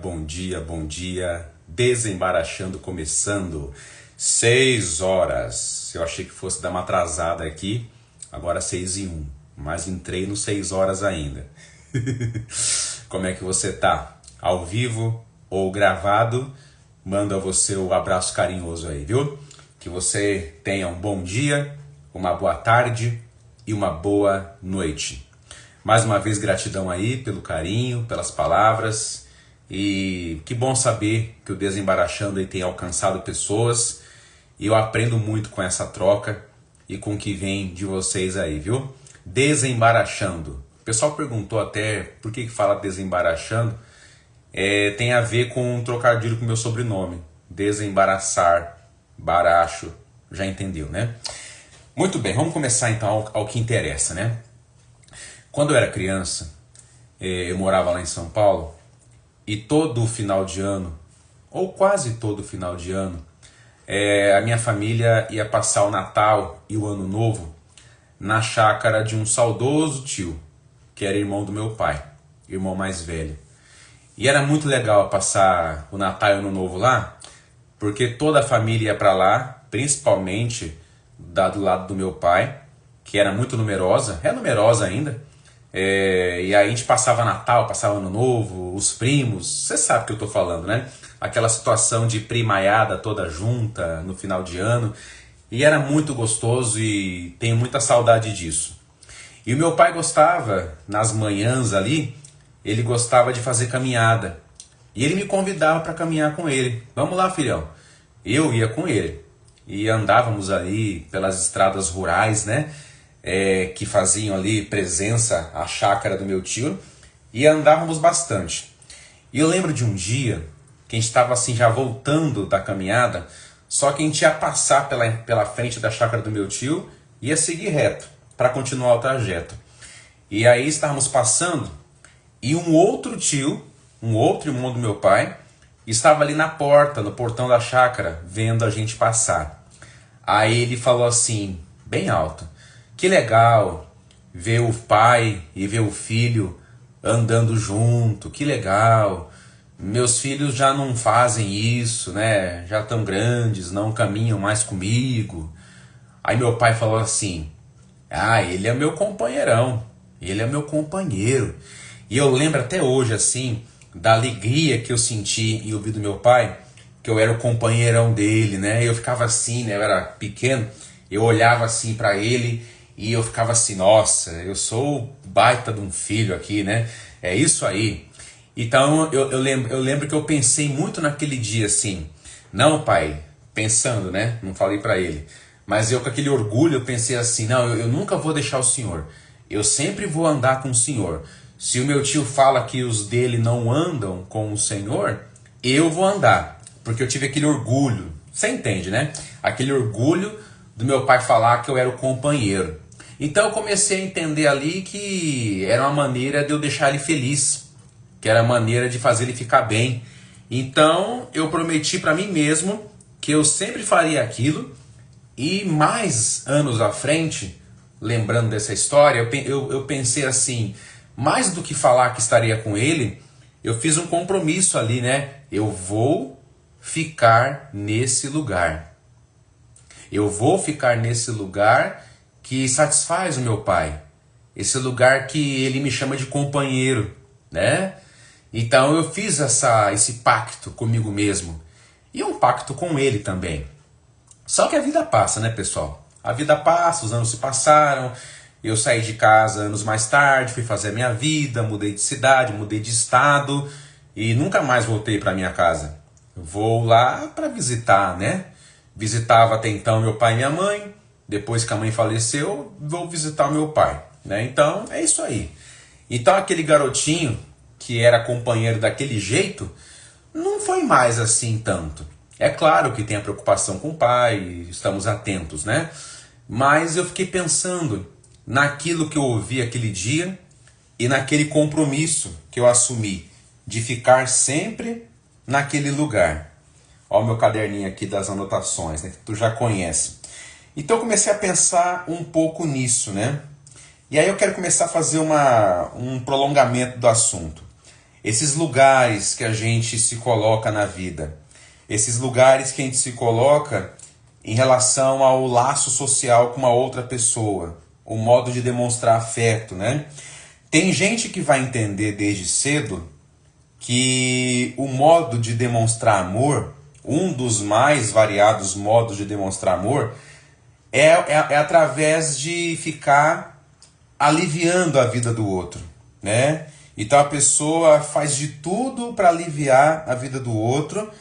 bom dia, bom dia. Desembaraxando começando. 6 horas. Eu achei que fosse dar uma atrasada aqui. Agora 6:01. Mas entrei no 6 horas ainda. Como é que você tá? Ao vivo ou gravado? Mando a você o abraço carinhoso aí, viu? Que você tenha um bom dia, uma boa tarde e uma boa noite. Mais uma vez, gratidão aí pelo carinho, pelas palavras. E que bom saber que o Desembaraxando aí tem alcançado pessoas. E eu aprendo muito com essa troca e com o que vem de vocês aí, viu? Desembaraxando. O pessoal perguntou até por que fala desembaraxando. Tem a ver com um trocadilho com o meu sobrenome. Desembaraçar, baracho. Já entendeu, né? Muito bem, vamos começar então ao que interessa, né? Quando eu era criança, eu morava lá em São Paulo, e todo final de ano, ou quase todo final de ano, a minha família ia passar o Natal e o Ano Novo na chácara de um saudoso tio, que era irmão do meu pai, irmão mais velho. E era muito legal passar o Natal e o Ano Novo lá, porque toda a família ia para lá, principalmente do lado do meu pai, que era muito numerosa, é numerosa ainda. E aí a gente passava Natal, passava Ano Novo, os primos, você sabe o que eu tô falando, né? Aquela situação de primaiada toda junta no final de ano. E era muito gostoso e tenho muita saudade disso. E o meu pai gostava, nas manhãs ali, ele gostava de fazer caminhada. E ele me convidava para caminhar com ele. Vamos lá, filhão. Eu ia com ele. E andávamos ali pelas estradas rurais, né? Que faziam ali presença à chácara do meu tio, e andávamos bastante. E eu lembro de um dia que a gente estava assim já voltando da caminhada, só que a gente ia passar pela frente da chácara do meu tio e ia seguir reto para continuar o trajeto. E aí estávamos passando e um outro tio, um outro irmão do meu pai, estava ali na porta, no portão da chácara, vendo a gente passar. Aí ele falou assim, bem alto: que legal ver o pai e ver o filho andando junto, que legal. Meus filhos já não fazem isso, né? Já estão grandes, não caminham mais comigo. Aí meu pai falou assim: ele é meu companheirão, ele é meu companheiro. E eu lembro até hoje, assim, da alegria que eu senti em ouvir do meu pai, que eu era o companheirão dele, né? Eu ficava assim, né? Eu era pequeno, eu olhava assim para ele e eu ficava assim, nossa, eu sou o baita de um filho aqui, né? É isso aí. Então eu lembro que eu pensei muito naquele dia assim, não, pai, pensando, né? Não falei para ele, mas eu com aquele orgulho eu pensei assim, não, eu nunca vou deixar o senhor, eu sempre vou andar com o senhor. Se o meu tio fala que os dele não andam com o senhor, eu vou andar, porque eu tive aquele orgulho, você entende, né? Aquele orgulho do meu pai falar que eu era o companheiro. Então eu comecei a entender ali que era uma maneira de eu deixar ele feliz, que era a maneira de fazer ele ficar bem. Então eu prometi para mim mesmo que eu sempre faria aquilo. E mais anos à frente, lembrando dessa história, eu pensei assim, mais do que falar que estaria com ele, eu fiz um compromisso ali, né? Eu vou ficar nesse lugar. Eu vou ficar nesse lugar que satisfaz o meu pai. Esse lugar que ele me chama de companheiro, né? Então eu fiz esse pacto comigo mesmo. E um pacto com ele também. Só que a vida passa, né, pessoal? A vida passa, os anos se passaram. Eu saí de casa anos mais tarde, fui fazer a minha vida, mudei de cidade, mudei de estado e nunca mais voltei para minha casa. Vou lá para visitar, né? Visitava até então meu pai e minha mãe. Depois que a mãe faleceu, vou visitar o meu pai, né? Então, é isso aí. Então, aquele garotinho que era companheiro daquele jeito, não foi mais assim tanto. É claro que tem a preocupação com o pai, estamos atentos, né? Mas eu fiquei pensando naquilo que eu ouvi aquele dia e naquele compromisso que eu assumi de ficar sempre naquele lugar. Olha o meu caderninho aqui das anotações, né? Que tu já conhece. Então eu comecei a pensar um pouco nisso, né? E aí eu quero começar a fazer um prolongamento do assunto. Esses lugares que a gente se coloca na vida, esses lugares que a gente se coloca em relação ao laço social com uma outra pessoa, o modo de demonstrar afeto, né? Tem gente que vai entender desde cedo que o modo de demonstrar amor, um dos mais variados modos de demonstrar amor, é através de ficar aliviando a vida do outro, né? Então a pessoa faz de tudo para aliviar a vida do outro,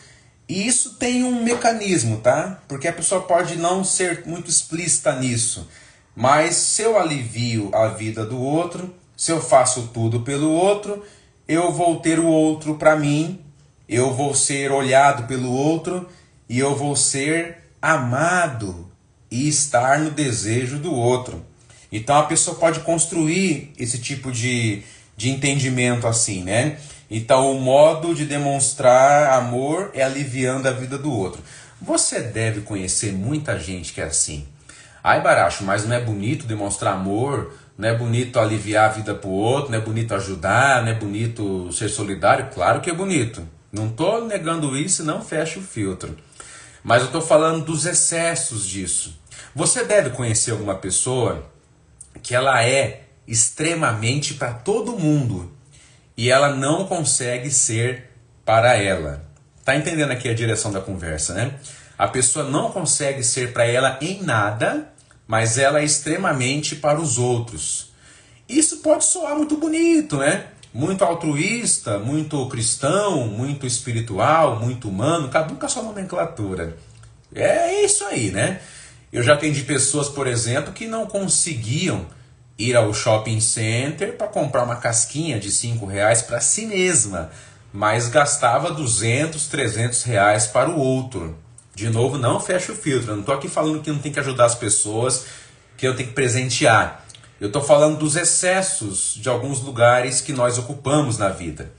e isso tem um mecanismo, tá? Porque a pessoa pode não ser muito explícita nisso, mas se eu alivio a vida do outro, se eu faço tudo pelo outro, eu vou ter o outro para mim, eu vou ser olhado pelo outro e eu vou ser amado e estar no desejo do outro. Então a pessoa pode construir esse tipo de entendimento assim, né? Então o modo de demonstrar amor é aliviando a vida do outro. Você deve conhecer muita gente que é assim. Ai, Baracho, mas não é bonito demonstrar amor? Não é bonito aliviar a vida pro outro? Não é bonito ajudar? Não é bonito ser solidário? Claro que é bonito. Não estou negando isso e não fecho o filtro. Mas eu estou falando dos excessos disso. Você deve conhecer alguma pessoa que ela é extremamente para todo mundo e ela não consegue ser para ela. Tá entendendo aqui a direção da conversa, né? A pessoa não consegue ser para ela em nada, mas ela é extremamente para os outros. Isso pode soar muito bonito, né? Muito altruísta, muito cristão, muito espiritual, muito humano, cada um com a sua nomenclatura. É isso aí, né? Eu já atendi pessoas, por exemplo, que não conseguiam ir ao shopping center para comprar uma casquinha de R$ 5 para si mesma, mas gastava 200, 300 reais para o outro. De novo, não fecha o filtro. Eu não estou aqui falando que não tem que ajudar as pessoas, que eu tenho que presentear. Eu estou falando dos excessos de alguns lugares que nós ocupamos na vida.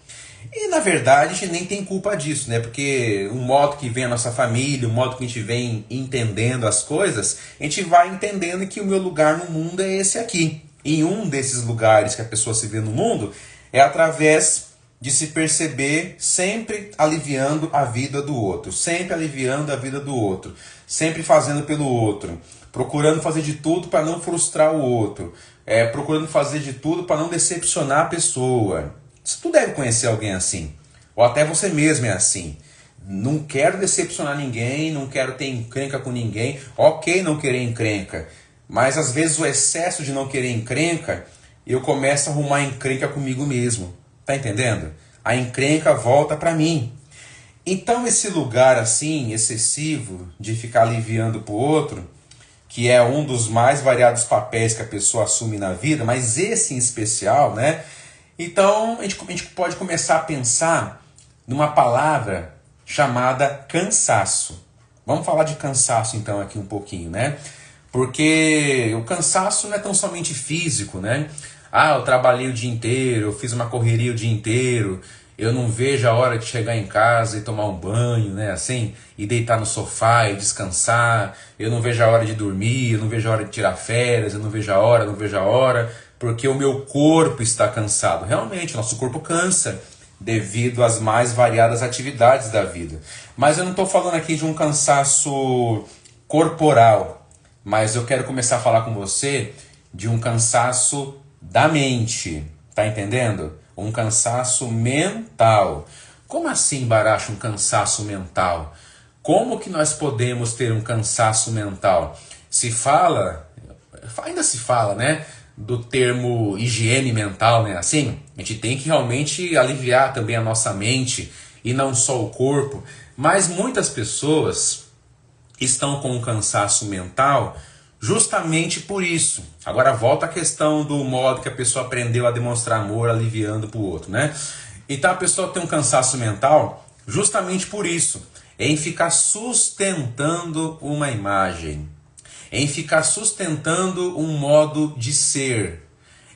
E na verdade a gente nem tem culpa disso, né? Porque o modo que vem a nossa família, o modo que a gente vem entendendo as coisas, a gente vai entendendo que o meu lugar no mundo é esse aqui. E um desses lugares que a pessoa se vê no mundo é através de se perceber sempre aliviando a vida do outro, sempre aliviando a vida do outro, sempre fazendo pelo outro, procurando fazer de tudo para não frustrar o outro, procurando fazer de tudo para não decepcionar a pessoa. Tu deve conhecer alguém assim, ou até você mesmo é assim. Não quero decepcionar ninguém, não quero ter encrenca com ninguém. Ok, não querer encrenca, mas às vezes o excesso de não querer encrenca, eu começo a arrumar encrenca comigo mesmo. Tá entendendo? A encrenca volta para mim. Então esse lugar assim, excessivo, de ficar aliviando pro outro, que é um dos mais variados papéis que a pessoa assume na vida, mas esse em especial, né? Então a gente pode começar a pensar numa palavra chamada cansaço. Vamos falar de cansaço então aqui um pouquinho, né? Porque o cansaço não é tão somente físico, né? Ah, eu trabalhei o dia inteiro, eu fiz uma correria o dia inteiro, eu não vejo a hora de chegar em casa e tomar um banho, né, assim, e deitar no sofá e descansar, eu não vejo a hora de dormir, eu não vejo a hora de tirar férias, eu não vejo a hora, porque o meu corpo está cansado. Realmente, nosso corpo cansa devido às mais variadas atividades da vida. Mas eu não estou falando aqui de um cansaço corporal, mas eu quero começar a falar com você de um cansaço da mente, tá entendendo? Um cansaço mental. Como assim, Baracho, um cansaço mental? Como que nós podemos ter um cansaço mental? Ainda se fala, né, do termo higiene mental, né? Assim, a gente tem que realmente aliviar também a nossa mente e não só o corpo. Mas muitas pessoas estão com um cansaço mental justamente por isso. Agora volta a questão do modo que a pessoa aprendeu a demonstrar amor aliviando para o outro, né? Então a pessoa tem um cansaço mental justamente por isso. Em ficar sustentando uma imagem. Em ficar sustentando um modo de ser.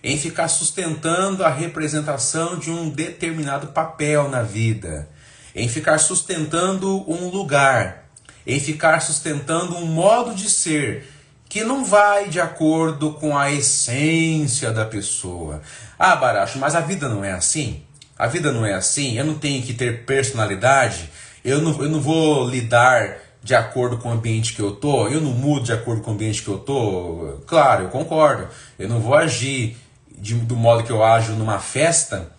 Em ficar sustentando a representação de um determinado papel na vida. Em ficar sustentando um lugar. Em ficar sustentando um modo de ser que não vai de acordo com a essência da pessoa. Ah, Baracho, mas a vida não é assim? A vida não é assim, eu não tenho que ter personalidade, eu não vou lidar de acordo com o ambiente que eu tô, eu não mudo de acordo com o ambiente que eu tô. Claro, eu concordo, eu não vou agir do modo que eu ajo numa festa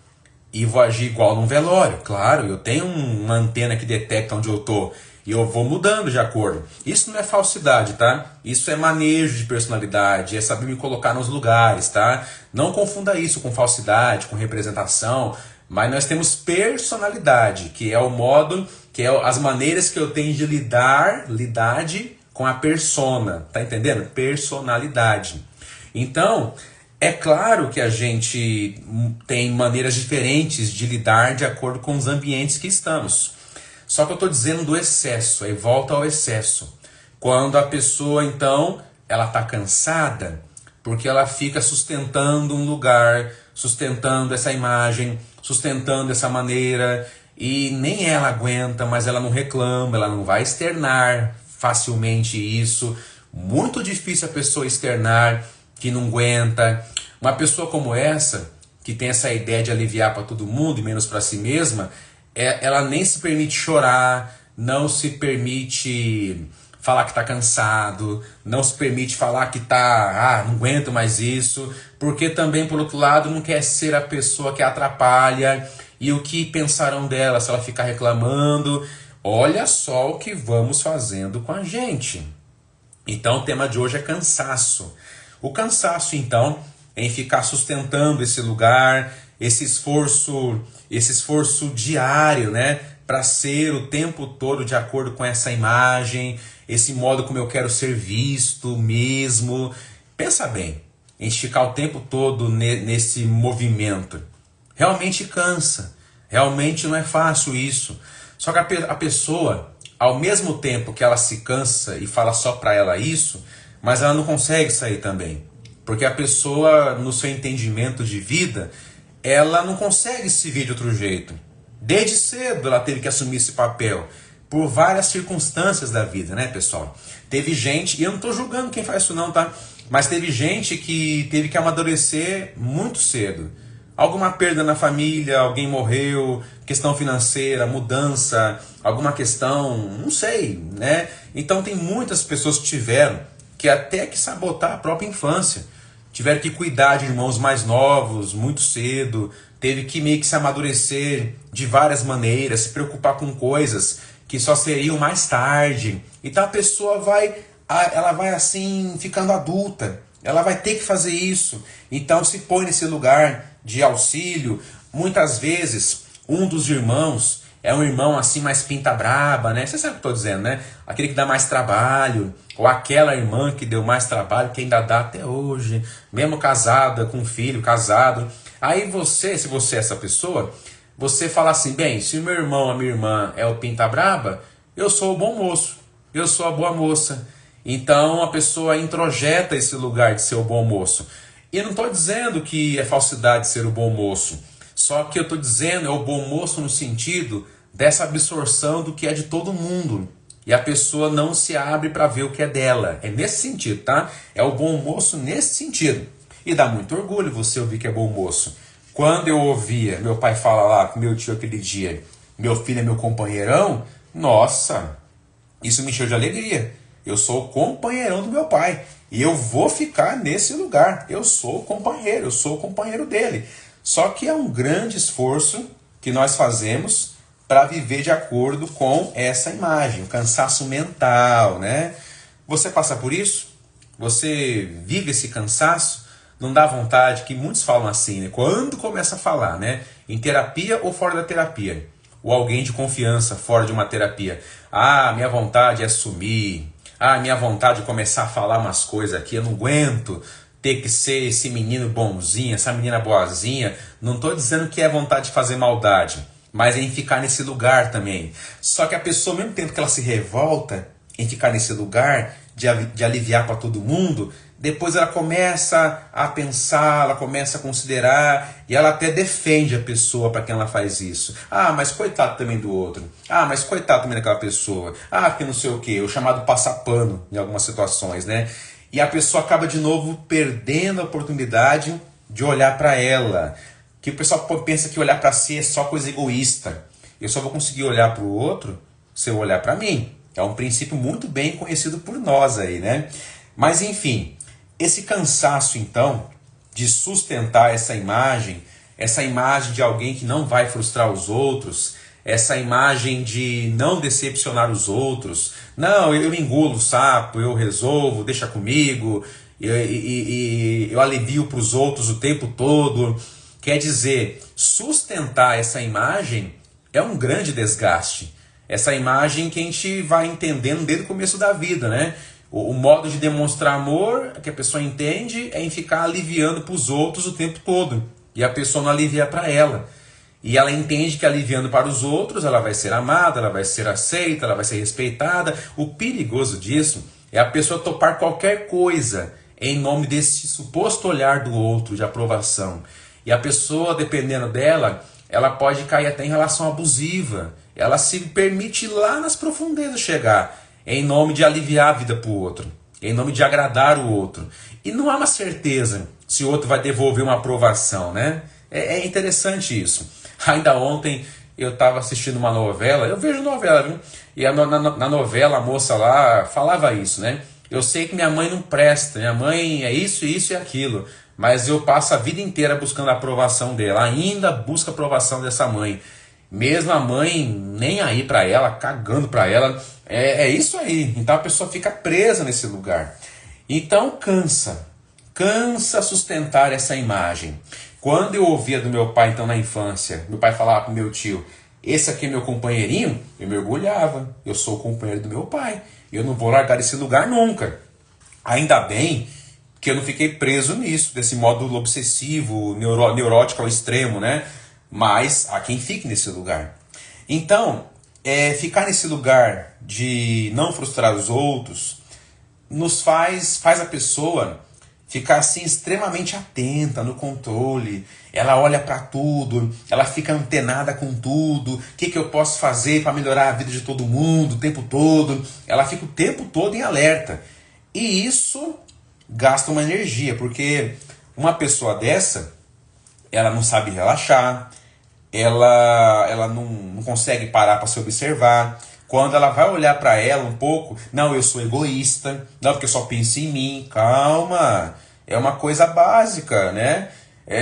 e vou agir igual num velório. Claro, eu tenho uma antena que detecta onde eu tô e eu vou mudando de acordo. Isso não é falsidade, tá? Isso é manejo de personalidade, é saber me colocar nos lugares, tá? Não confunda isso com falsidade, com representação, mas nós temos personalidade, que é o modo, que é as maneiras que eu tenho de lidade com a persona, tá entendendo? Personalidade. Então, é claro que a gente tem maneiras diferentes de lidar de acordo com os ambientes que estamos. Só que eu estou dizendo do excesso, aí volta ao excesso. Quando a pessoa, então, ela está cansada, porque ela fica sustentando um lugar, sustentando essa imagem, sustentando essa maneira, e nem ela aguenta, mas ela não reclama, ela não vai externar facilmente isso. Muito difícil a pessoa externar que não aguenta. Uma pessoa como essa, que tem essa ideia de aliviar para todo mundo e menos para si mesma, ela nem se permite chorar, não se permite falar que está cansado, não se permite falar que não aguento mais isso, porque também, por outro lado, não quer ser a pessoa que atrapalha. E o que pensarão dela se ela ficar reclamando? Olha só o que vamos fazendo com a gente. Então o tema de hoje é cansaço. O cansaço, então, em ficar sustentando esse lugar, esse esforço diário, né, para ser o tempo todo de acordo com essa imagem, esse modo como eu quero ser visto mesmo. Pensa bem, em ficar o tempo todo nesse movimento. Realmente cansa, realmente não é fácil isso. Só que a pessoa, ao mesmo tempo que ela se cansa e fala só para ela isso, mas ela não consegue sair também. Porque a pessoa, no seu entendimento de vida, ela não consegue se ver de outro jeito. Desde cedo ela teve que assumir esse papel, por várias circunstâncias da vida, né, pessoal? Teve gente, e eu não estou julgando quem faz isso não, tá? Mas teve gente que teve que amadurecer muito cedo. Alguma perda na família, alguém morreu, questão financeira, mudança, alguma questão, não sei, né? Então tem muitas pessoas que tiveram que até que sabotar a própria infância. Tiveram que cuidar de irmãos mais novos, muito cedo, teve que meio que se amadurecer de várias maneiras, se preocupar com coisas que só seriam mais tarde. Então a pessoa ela vai assim, ficando adulta, ela vai ter que fazer isso. Então se põe nesse lugar de auxílio. Muitas vezes um dos irmãos é um irmão assim mais pinta braba, né? Você sabe o que eu estou dizendo, né? Aquele que dá mais trabalho, ou aquela irmã que deu mais trabalho, que ainda dá até hoje, mesmo casada, com filho, casado. Aí você, se você é essa pessoa, você fala assim, bem, se o meu irmão, a minha irmã é o pinta braba, eu sou o bom moço, eu sou a boa moça. Então a pessoa introjeta esse lugar de ser o bom moço. E eu não estou dizendo que é falsidade ser o bom moço. Só que eu estou dizendo é o bom moço no sentido dessa absorção do que é de todo mundo. E a pessoa não se abre para ver o que é dela. É nesse sentido, tá? É o bom moço nesse sentido. E dá muito orgulho você ouvir que é bom moço. Quando eu ouvia meu pai falar lá com meu tio aquele dia, meu filho é meu companheirão, nossa, isso me encheu de alegria. Eu sou o companheirão do meu pai. E eu vou ficar nesse lugar. Eu sou o companheiro dele. Só que é um grande esforço que nós fazemos para viver de acordo com essa imagem, o cansaço mental, né? Você passa por isso? Você vive esse cansaço? Não dá vontade, que muitos falam assim, né? Quando começa a falar, né? Em terapia ou fora da terapia? Ou alguém de confiança fora de uma terapia. Ah, minha vontade é sumir. Ah, minha vontade é começar a falar umas coisas aqui, eu não aguento ter que ser esse menino bonzinho, essa menina boazinha. Não estou dizendo que é vontade de fazer maldade, mas é em ficar nesse lugar também. Só que a pessoa, ao mesmo tempo que ela se revolta em ficar nesse lugar, de aliviar para todo mundo, depois ela começa a pensar, ela começa a considerar, e ela até defende a pessoa para quem ela faz isso. Ah, mas coitado também do outro. Ah, mas coitado também daquela pessoa. Ah, que não sei o quê, o chamado passapano em algumas situações, né? E a pessoa acaba de novo perdendo a oportunidade de olhar para ela. que o pessoal pensa que olhar para si é só coisa egoísta. Eu só vou conseguir olhar para o outro se eu olhar para mim. É um princípio muito bem conhecido por nós aí, né? Mas enfim, esse cansaço então de sustentar essa imagem de alguém que não vai frustrar os outros, essa imagem de não decepcionar os outros, não, eu engulo o sapo, eu resolvo, deixa comigo, eu alivio para os outros o tempo todo. Quer dizer, sustentar essa imagem é um grande desgaste. Essa imagem que a gente vai entendendo desde o começo da vida, né? O modo de demonstrar amor que a pessoa entende é em ficar aliviando para os outros o tempo todo. E a pessoa não alivia para ela. E ela entende que aliviando para os outros, ela vai ser amada, ela vai ser aceita, ela vai ser respeitada. O perigoso disso é a pessoa topar qualquer coisa em nome desse suposto olhar do outro, de aprovação. E a pessoa, dependendo dela, ela pode cair até em relação abusiva. Ela se permite lá nas profundezas chegar, em nome de aliviar a vida para o outro, em nome de agradar o outro. E não há uma certeza se o outro vai devolver uma aprovação, né? É interessante isso. Ainda ontem eu estava assistindo uma novela, eu vejo novela, viu? E na novela a moça lá falava isso, né? Eu sei que minha mãe não presta, minha mãe é isso, isso e aquilo, mas eu passo a vida inteira buscando a aprovação dela, ainda busco a aprovação dessa mãe. Mesmo a mãe nem aí para ela, cagando para ela, é isso aí. Então a pessoa fica presa nesse lugar. Então cansa sustentar essa imagem. Quando eu ouvia do meu pai, então na infância, meu pai falava pro meu tio, esse aqui é meu companheirinho, eu me orgulhava, eu sou o companheiro do meu pai, eu não vou largar esse lugar nunca. Ainda bem que eu não fiquei preso nisso, desse modo obsessivo, neurótico ao extremo, né? Mas há quem fique nesse lugar. Então, ficar nesse lugar de não frustrar os outros nos faz a pessoa ficar assim extremamente atenta no controle. Ela olha para tudo, ela fica antenada com tudo. O que eu posso fazer para melhorar a vida de todo mundo o tempo todo? Ela fica o tempo todo em alerta. E isso gasta uma energia, porque uma pessoa dessa, ela não sabe relaxar, ela não consegue parar para se observar. Quando ela vai olhar para ela um pouco, não, eu sou egoísta, não, porque eu só penso em mim. Calma, é uma coisa básica, né?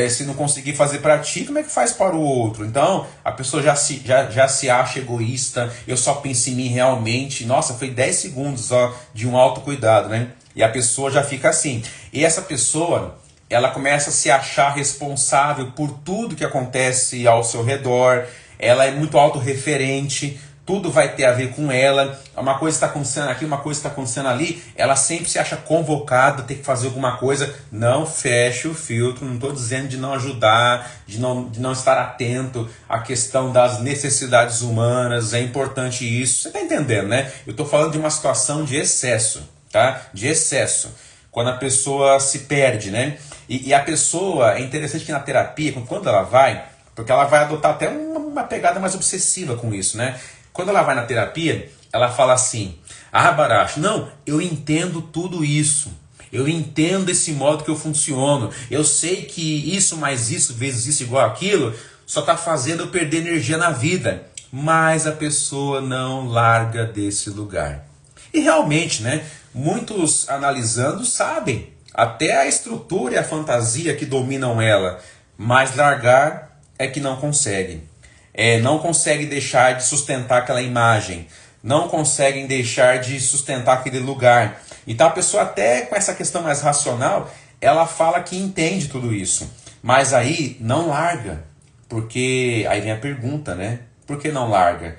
Se não conseguir fazer para ti, como é que faz para o outro? Então, a pessoa já se acha egoísta, eu só penso em mim realmente. Nossa, foi 10 segundos ó, de um autocuidado, né? E a pessoa já fica assim. E essa pessoa, ela começa a se achar responsável por tudo que acontece ao seu redor. Ela é muito autorreferente. Tudo vai ter a ver com ela. Uma coisa está acontecendo aqui, uma coisa está acontecendo ali. Ela sempre se acha convocada, tem que fazer alguma coisa. Não feche o filtro. Não estou dizendo de não ajudar, de não estar atento à questão das necessidades humanas. É importante isso. Você está entendendo, né? Eu estou falando de uma situação de excesso, tá? De excesso. Quando a pessoa se perde, né? E a pessoa, é interessante que na terapia, quando ela vai, porque ela vai adotar até uma pegada mais obsessiva com isso, né? Quando ela vai na terapia, ela fala assim, Baracho, não, eu entendo tudo isso. Eu entendo esse modo que eu funciono. Eu sei que isso mais isso, vezes isso igual aquilo, só está fazendo eu perder energia na vida. Mas a pessoa não larga desse lugar. E realmente, né? Muitos analisando sabem até a estrutura e a fantasia que dominam ela, mas largar é que não consegue. Não consegue deixar de sustentar aquela imagem, não conseguem deixar de sustentar aquele lugar. Então a pessoa até com essa questão mais racional, ela fala que entende tudo isso, mas aí não larga, porque aí vem a pergunta, né? Por que não larga?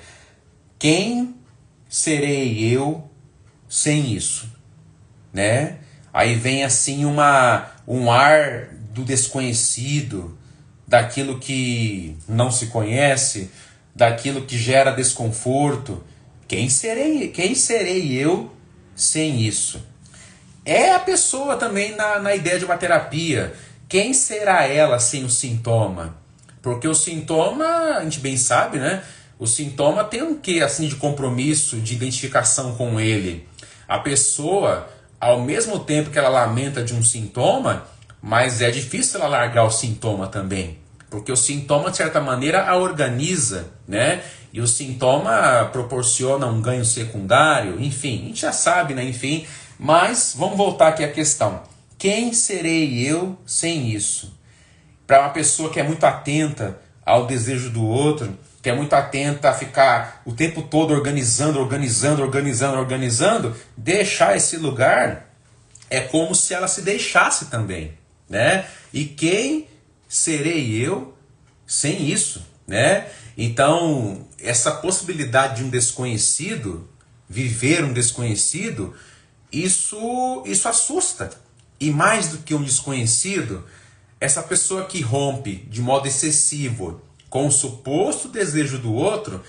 Quem serei eu sem isso? Né? Aí vem assim um ar do desconhecido, daquilo que não se conhece, daquilo que gera desconforto. Quem serei eu sem isso? É a pessoa também na ideia de uma terapia. Quem será ela sem o sintoma? Porque o sintoma, a gente bem sabe, né? O sintoma tem um quê assim de compromisso, de identificação com ele. A pessoa, ao mesmo tempo que ela lamenta de um sintoma, mas é difícil ela largar o sintoma também. porque o sintoma, de certa maneira, a organiza, né? E o sintoma proporciona um ganho secundário, enfim, a gente já sabe, né? Enfim, mas vamos voltar aqui à questão. Quem serei eu sem isso? Para uma pessoa que é muito atenta ao desejo do outro, que é muito atenta a ficar o tempo todo organizando, deixar esse lugar é como se ela se deixasse também, né? E quem serei eu sem isso, né? Então, essa possibilidade de um desconhecido, viver um desconhecido, isso assusta. E mais do que um desconhecido, essa pessoa que rompe de modo excessivo com o suposto desejo do outro,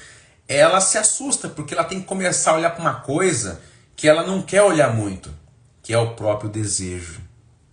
ela se assusta, porque ela tem que começar a olhar para uma coisa que ela não quer olhar muito, que é o próprio desejo,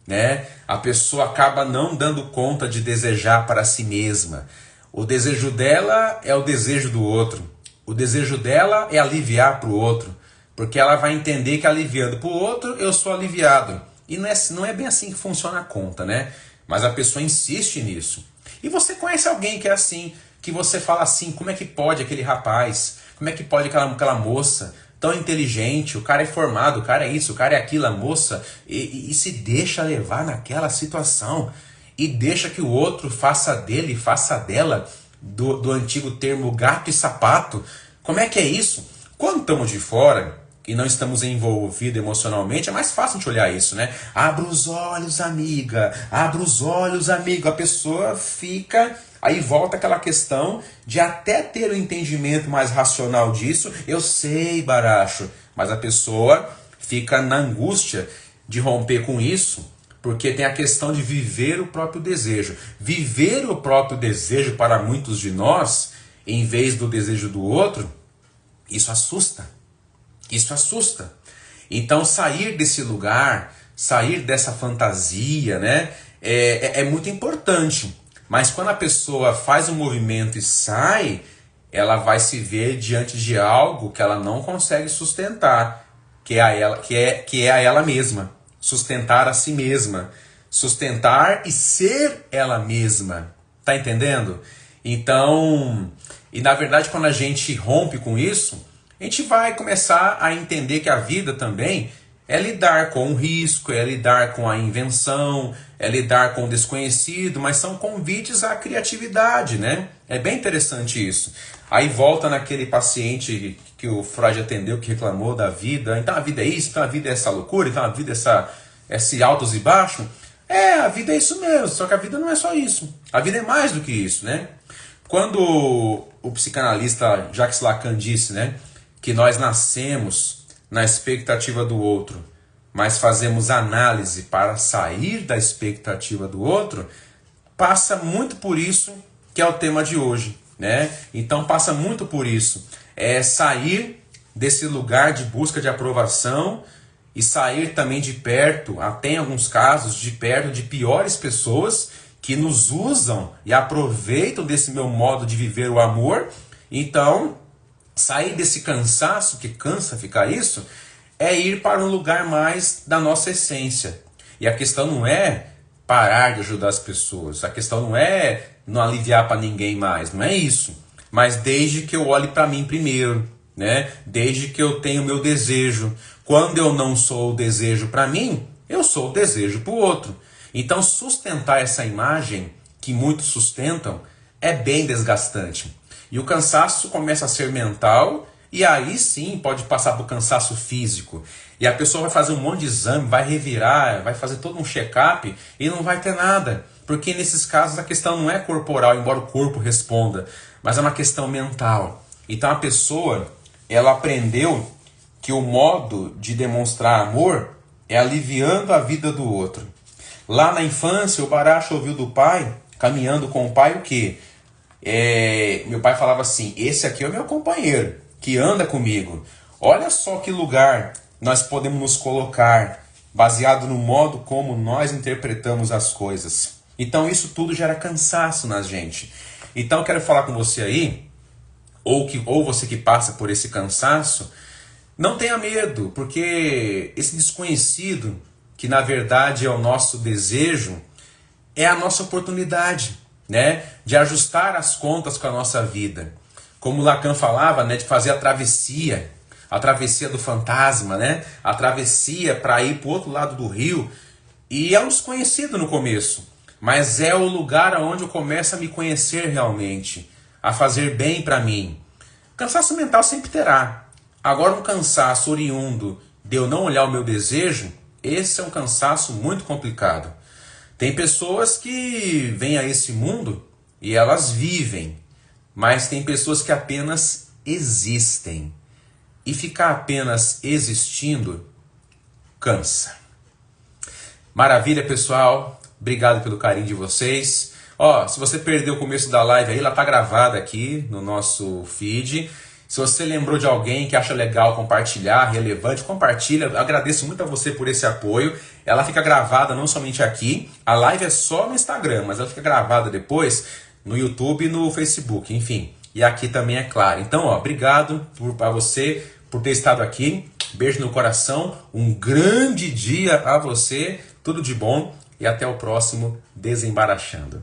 né? A pessoa acaba não dando conta de desejar para si mesma. O desejo dela é o desejo do outro. O desejo dela é aliviar para o outro, porque ela vai entender que aliviando para o outro, eu sou aliviado. E não é bem assim que funciona a conta, né? Mas a pessoa insiste nisso. E você conhece alguém que é assim, que você fala assim, como é que pode aquele rapaz? Como é que pode aquela moça tão inteligente? O cara é formado, o cara é isso, o cara é aquilo, a moça, e se deixa levar naquela situação. E deixa que o outro faça dele, faça dela, do antigo termo gato e sapato. Como é que é isso? Quando estamos de fora e não estamos envolvidos emocionalmente, é mais fácil de olhar isso, né? Abra os olhos, amiga. Abra os olhos, amigo. A pessoa fica... Aí volta aquela questão de até ter o entendimento mais racional disso. Eu sei, Baracho. Mas a pessoa fica na angústia de romper com isso, porque tem a questão de viver o próprio desejo. Viver o próprio desejo para muitos de nós, em vez do desejo do outro, isso assusta. Isso assusta. Então sair desse lugar, sair dessa fantasia, né, é muito importante. Mas quando a pessoa faz um movimento e sai, ela vai se ver diante de algo que ela não consegue sustentar, que é a ela mesma. Sustentar a si mesma. Sustentar e ser ela mesma. Tá entendendo? Então, e na verdade quando a gente rompe com isso, a gente vai começar a entender que a vida também é lidar com o risco, é lidar com a invenção, é lidar com o desconhecido, mas são convites à criatividade, né? É bem interessante isso. Aí volta naquele paciente que o Freud atendeu, que reclamou da vida. Então a vida é isso, então a vida é essa loucura, então a vida é esse altos e baixos. A vida é isso mesmo, só que a vida não é só isso. A vida é mais do que isso, né? Quando o psicanalista Jacques Lacan disse, né, que nós nascemos na expectativa do outro, mas fazemos análise para sair da expectativa do outro, passa muito por isso que é o tema de hoje, né? Então passa muito por isso, é sair desse lugar de busca de aprovação e sair também de perto, até em alguns casos, de perto de piores pessoas que nos usam e aproveitam desse meu modo de viver o amor. Então, sair desse cansaço, que cansa ficar isso, é ir para um lugar mais da nossa essência. E a questão não é parar de ajudar as pessoas, a questão não é não aliviar para ninguém mais, não é isso. Mas desde que eu olhe para mim primeiro, né? Desde que eu tenha o meu desejo. Quando eu não sou o desejo para mim, eu sou o desejo para o outro. Então sustentar essa imagem, que muitos sustentam, é bem desgastante. E o cansaço começa a ser mental, e aí sim pode passar para o cansaço físico. E a pessoa vai fazer um monte de exame, vai revirar, vai fazer todo um check-up e não vai ter nada. Porque nesses casos a questão não é corporal, embora o corpo responda, mas é uma questão mental. Então a pessoa, ela aprendeu que o modo de demonstrar amor é aliviando a vida do outro. Lá na infância, o Baracho ouviu do pai, caminhando com o pai, o quê? Meu pai falava assim, esse aqui é o meu companheiro, que anda comigo. Olha só que lugar nós podemos nos colocar, baseado no modo como nós interpretamos as coisas. Então isso tudo gera cansaço na gente. Então eu quero falar com você aí, ou você que passa por esse cansaço, não tenha medo, porque esse desconhecido, que na verdade é o nosso desejo, é a nossa oportunidade. né, de ajustar as contas com a nossa vida. Como Lacan falava, né, de fazer a travessia do fantasma, né, a travessia para ir para o outro lado do rio. E é um desconhecido no começo, mas é o lugar onde eu começo a me conhecer realmente, a fazer bem para mim. Cansaço mental sempre terá. Agora, um cansaço oriundo de eu não olhar o meu desejo, esse é um cansaço muito complicado. Tem pessoas que vêm a esse mundo e elas vivem, mas tem pessoas que apenas existem. E ficar apenas existindo cansa. Maravilha, pessoal. Obrigado pelo carinho de vocês. Ó, se você perdeu o começo da live aí, ela tá gravada aqui no nosso feed. Se você lembrou de alguém que acha legal compartilhar, relevante, compartilha. Eu agradeço muito a você por esse apoio. Ela fica gravada não somente aqui. A live é só no Instagram, mas ela fica gravada depois no YouTube e no Facebook, enfim. E aqui também, é claro. Então, ó, obrigado a você por ter estado aqui. Beijo no coração. Um grande dia a você. Tudo de bom. E até o próximo Desembaraxando.